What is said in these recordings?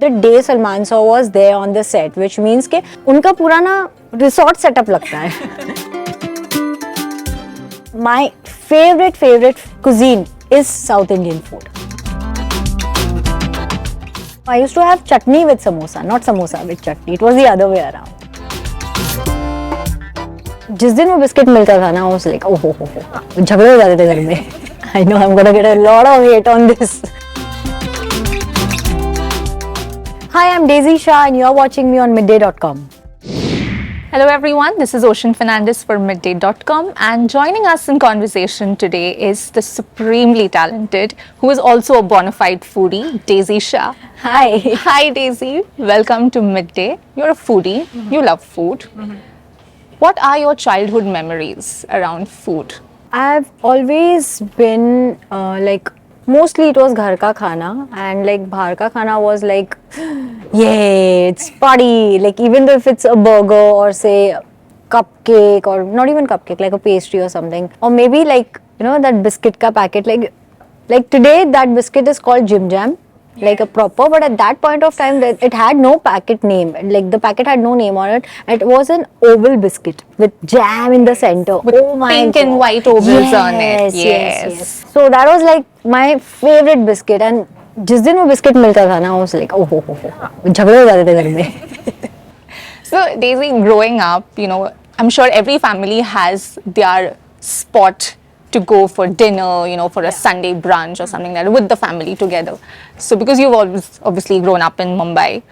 The day Salman Khan was there on the set, which means कि उनका पूरा ना resort setup लगता है. My favorite cuisine is South Indian food. I used to have chutney with samosa, not samosa with chutney. It was the other way around. जिस दिन वो biscuit मिलता था ना, I was like, oh ho ho ho, झगड़े हो जाते थे घर में. I know I'm gonna get a lot of hate on this. Hi, I'm Daisy Shah and you're watching me on midday.com. Hello everyone, this is Ocean Fernandez for midday.com, and joining us in conversation today is the supremely talented, who is also a bona fide foodie, Daisy Shah. Hi. Hi Daisy, welcome to Midday. You're a foodie, you love food. What are your childhood memories around food? I've always been mostly it was ghar ka khana, and like bahar ka khana was like, yeah, it's party. Like even though if it's a burger or say cupcake, or not even cupcake, like a pastry or something, or maybe like, you know, that biscuit ka packet, like today that biscuit is called Jim Jam, like a proper, but at that point of time it had no packet name. Like the packet had no name on it. It was an oval biscuit with jam in the center. With pink and white ovals on it. Yes. So that was like my favorite biscuit, and जिस दिन वो biscuit मिलता था ना, I was like, oh ho ho ho, झगड़े हो जाते थे घर में. So Daisy, growing up, you know, I'm sure every family has their spot to go for dinner, you know, for a Sunday brunch or something like that with the family together. So because you've always obviously grown up in Mumbai,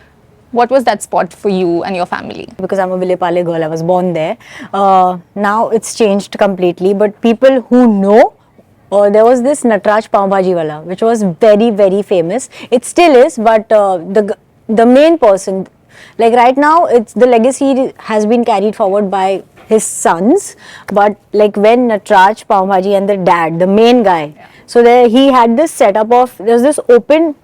what was that spot for you and your family? Because I'm a Vile Parle girl, I was born there. Now it's changed completely, but people who know, there was this Natraj Pav Bhaji wala, which was very famous. It still is, but the main person, like right now, it's the legacy has been carried forward by his sons. But like when Natraj Pav Bhaji and the dad, the main guy, so there he had this setup of, there's this open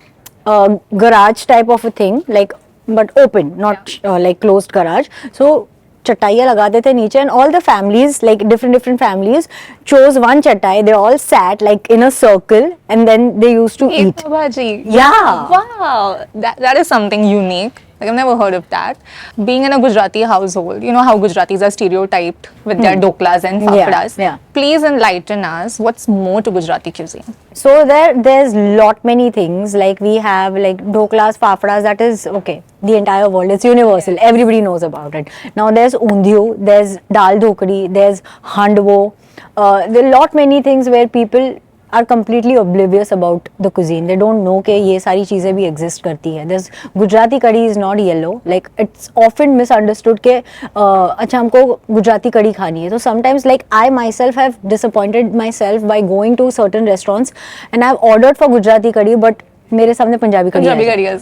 garage type of a thing, like but open, not like closed garage. So चटाइयाँ लगाते थे नीचे, and all the families, like different families, chose one चटाई. They all sat like in a circle, and then they used to eat. Bhaji. Yeah. Wow. That is something unique. Like I've never heard of that. Being in a Gujarati household, you know how Gujaratis are stereotyped with their doklas and fafadas. Yeah. Please enlighten us. What's more to Gujarati cuisine? So there's lot many things, like we have like doklas, fafadas, that is okay. The entire world, it's universal. Everybody knows about it. Now there's undhiyu, there's dal dhokri, there's handwo. There are lot many things where people are completely oblivious about the cuisine. They don't know कि ये सारी चीज़ें भी exist करती है. There's Gujarati curry is not yellow. Like it's often misunderstood कि अच्छा हमको Gujarati curry खानी है. So sometimes like I myself have disappointed myself by going to certain restaurants and I've ordered for Gujarati curry, but मेरे सामने Punjabi curry है.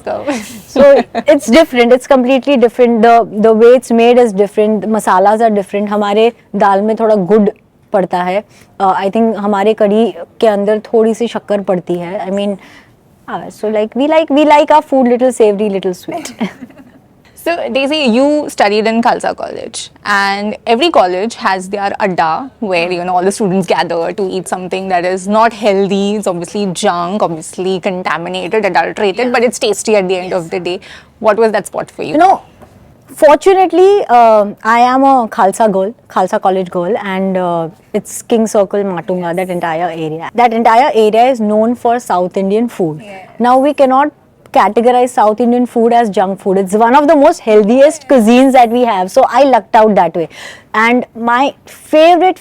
So it's different. It's completely different. The way it's made is different. The masalas are different. हमारे दाल में थोड़ा गुड़ पड़ता है. I think हमारे कढ़ी के अंदर थोड़ी सी शक्कर पड़ती है. I mean, so like we like our food little savory, little sweet. So Daisy, you studied in Khalsa College, and every college has their adda where, you know, all the students gather to eat something that is not healthy. It's obviously junk, obviously contaminated, adulterated, but it's tasty at the end of the day. What was that spot for you? You know, fortunately, I am a Khalsa College girl, and it's King Circle, Matunga, that entire area. That entire area is known for South Indian food. Yeah. Now we cannot categorize South Indian food as junk food. It's one of the most healthiest cuisines that we have. So I lucked out that way. And my favorite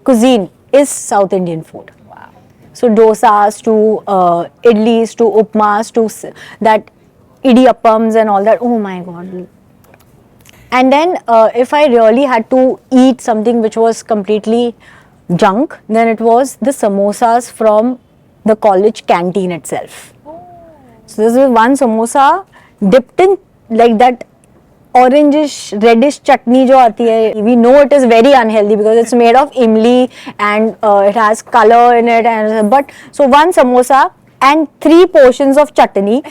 cuisine is South Indian food. Wow. So dosas to idlis to upmas to that idiyappams and all that. Oh my God. And then if I really had to eat something which was completely junk, then it was the samosas from the college canteen itself. So this is one samosa dipped in like that orangish, reddish chutney jo aati hai. We know it is very unhealthy because it's made of imli and it has color in it. And but so one samosa and 3 portions of chutney.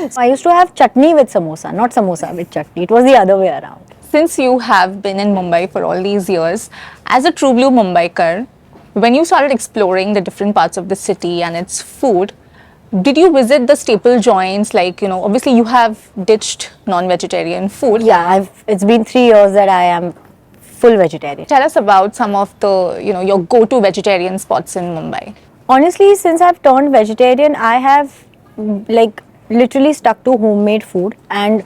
So I used to have chutney with samosa, not samosa with chutney. It was the other way around. Since you have been in Mumbai for all these years, as a true blue Mumbaikar, when you started exploring the different parts of the city and its food, did you visit the staple joints? Like, obviously you have ditched non-vegetarian food. Yeah, it's been 3 years that I am full vegetarian. Tell us about some of the, your go-to vegetarian spots in Mumbai. Honestly, since I've turned vegetarian, I have like literally stuck to homemade food. And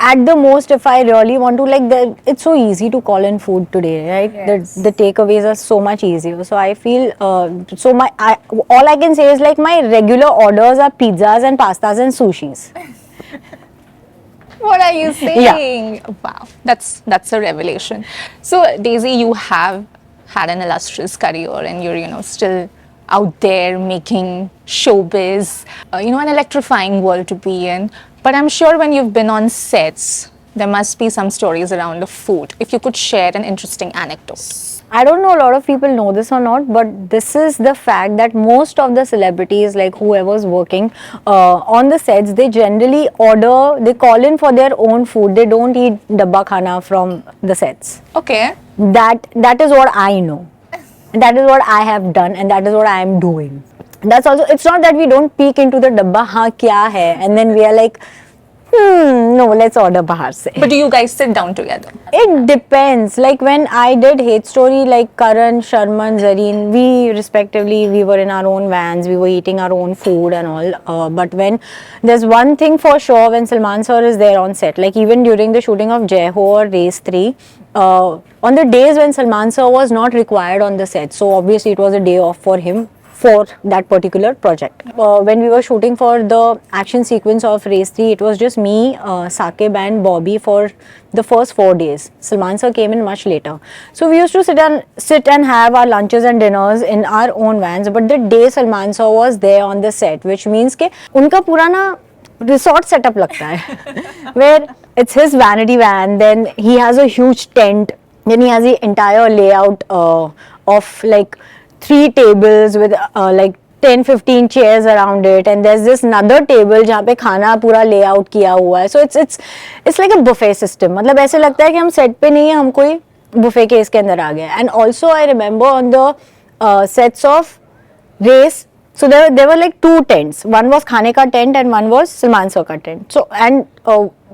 at the most, if I really want to, it's so easy to call in food today, right? Yes. The takeaways are so much easier. So I feel all I can say is like my regular orders are pizzas and pastas and sushis. What are you saying? Wow, that's a revelation. So Daisy, you have had an illustrious career, and you're still out there making showbiz, an electrifying world to be in. But I'm sure when you've been on sets, there must be some stories around the food. If you could share an interesting anecdote. I don't know a lot of people know this or not, but this is the fact that most of the celebrities, like whoever's working on the sets, they generally they call in for their own food. They don't eat dabba khana from the sets. Okay. That is what I know. That is what I have done, and that is what I am doing. That's also, it's not that we don't peek into the dabba, haan kya hai, and then we are like, no, let's order bahar se. But do you guys sit down together? It depends. Like when I did Hate Story, like Karan, Sharman, Zareen, we were in our own vans, we were eating our own food and all. But when there's one thing for sure, when Salman sir is there on set, like even during the shooting of Jai Ho or Race 3, on the days when Salman sir was not required on the set, so obviously it was a day off for him for that particular project. When we were shooting for the action sequence of Race 3, it was just me, Saqib and Bobby for the first 4 days. Salman sir came in much later. So we used to sit and have our lunches and dinners in our own vans. But the day Salman sir was there on the set, which means ke unka pura na resort setup lagta hai, where it's his vanity van, then he has a huge tent, then he has the entire layout of like 3 tables with like 10-15 chairs around it, and there's this another table जहाँ पे खाना पूरा layout किया हुआ है. So it's like a buffet system. मतलब ऐसे लगता है कि हम set पे नहीं है, हम कोई buffet के इसके अंदर आ गए. And also I remember on the sets of Race, so there were like 2 tents. One was खाने का tent and one was Salman sir का tent. So and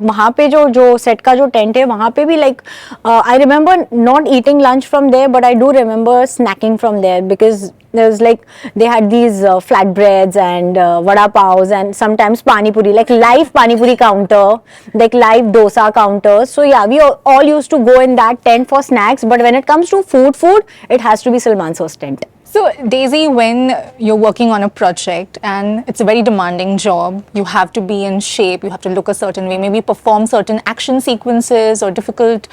वहाँ पे जो सेट का जो टेंट है वहाँ पे भी like I remember not eating lunch from there, but I do remember snacking from there because there was like they had these flatbreads and vada paos and sometimes pani puri, like live pani puri counter, like live dosa counters. So yeah, we all used to go in that tent for snacks. But when it comes to food, it has to be Salman sir's tent. So Daisy, when you're working on a project and it's a very demanding job, you have to be in shape, you have to look a certain way, maybe perform certain action sequences or difficult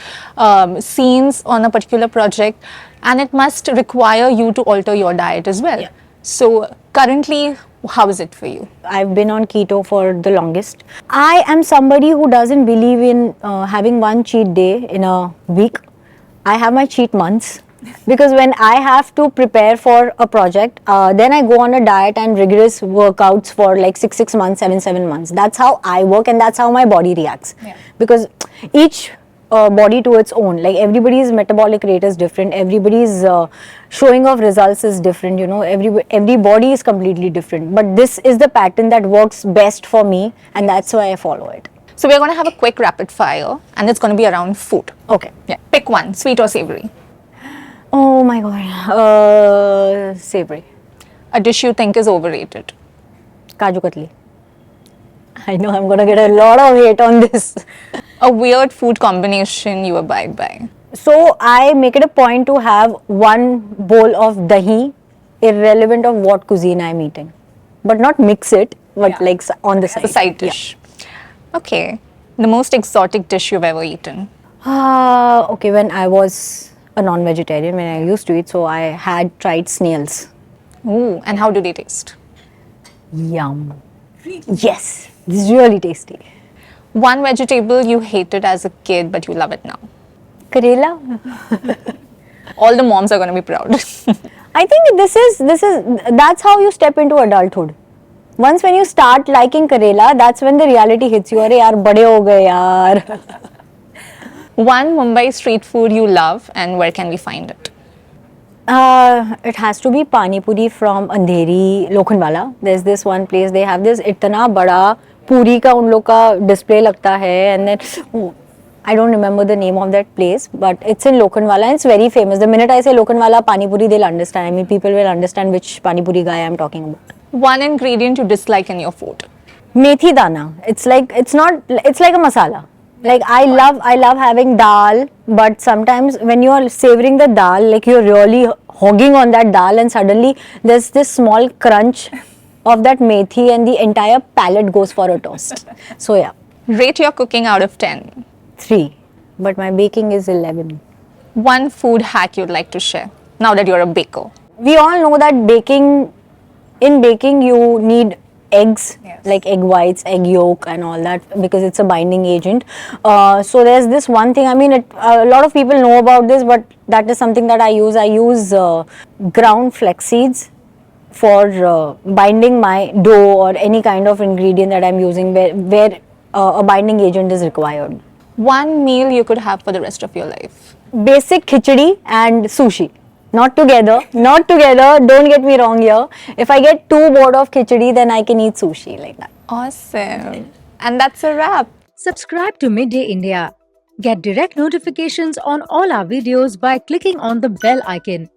scenes on a particular project, and it must require you to alter your diet as well. Yeah. So currently, how is it for you? I've been on keto for the longest. I am somebody who doesn't believe in having one cheat day in a week. I have my cheat months. Because when I have to prepare for a project, then I go on a diet and rigorous workouts for like 6 months, 7 months. That's how I work and that's how my body reacts. Yeah. Because each body to its own, like everybody's metabolic rate is different, everybody's showing of results is different, every body is completely different. But this is the pattern that works best for me, and that's why I follow it. So we're going to have a quick rapid fire, and it's going to be around food. Okay. Yeah. Pick one, sweet or savory. Oh my god, savory. A dish you think is overrated. Kaju katli. I know I'm gonna get a lot of hate on this. A weird food combination you abide by. So I make it a point to have one bowl of dahi, irrelevant of what cuisine I'm eating, but not mix it, but like on the side. The side dish. Yeah. Okay. The most exotic dish you've ever eaten. Okay, when I was a non-vegetarian, when I used to eat, so I had tried snails. Ooh, and how do they taste? Yum. Yes, this is really tasty. One vegetable you hated as a kid, but you love it now. Karela. All the moms are going to be proud. I think that's how you step into adulthood. Once when you start liking Karela, that's when the reality hits you. Arey yaar, bade ho gaye yaar. One Mumbai street food you love, and where can we find it? It has to be pani puri from Andheri, Lokhandwala. There's this one place, they have this itna bada puri ka un log ka display lagta hai, and then oh, I don't remember the name of that place, but it's in Lokhandwala and it's very famous. The minute I say Lokhandwala pani puri, they'll understand. I mean, people will understand which pani puri guy I'm talking about. One ingredient you dislike in your food. Methi dana. It's like it's not. It's like a masala. Like I love having dal, but sometimes when you are savoring the dal, like you're really hogging on that dal, and suddenly there's this small crunch of that methi, and the entire palate goes for a toast. So yeah, Rate your cooking out of 10. 3. But my baking is 11. One food hack you'd like to share now that you're a baker. We all know that in baking you need eggs, Yes. like egg whites, egg yolk and all that, because it's a binding agent. So there's this one thing, I mean a lot of people know about this, but that is something that I use ground flax seeds for binding my dough or any kind of ingredient that I'm using where a binding agent is required. One meal you could have for the rest of your life. Basic khichdi and sushi. Not together, not together, don't get me wrong here. If I get too bored of khichdi, then I can eat sushi like that. Awesome. And that's a wrap. Subscribe to Midday India. Get direct notifications on all our videos by clicking on the bell icon.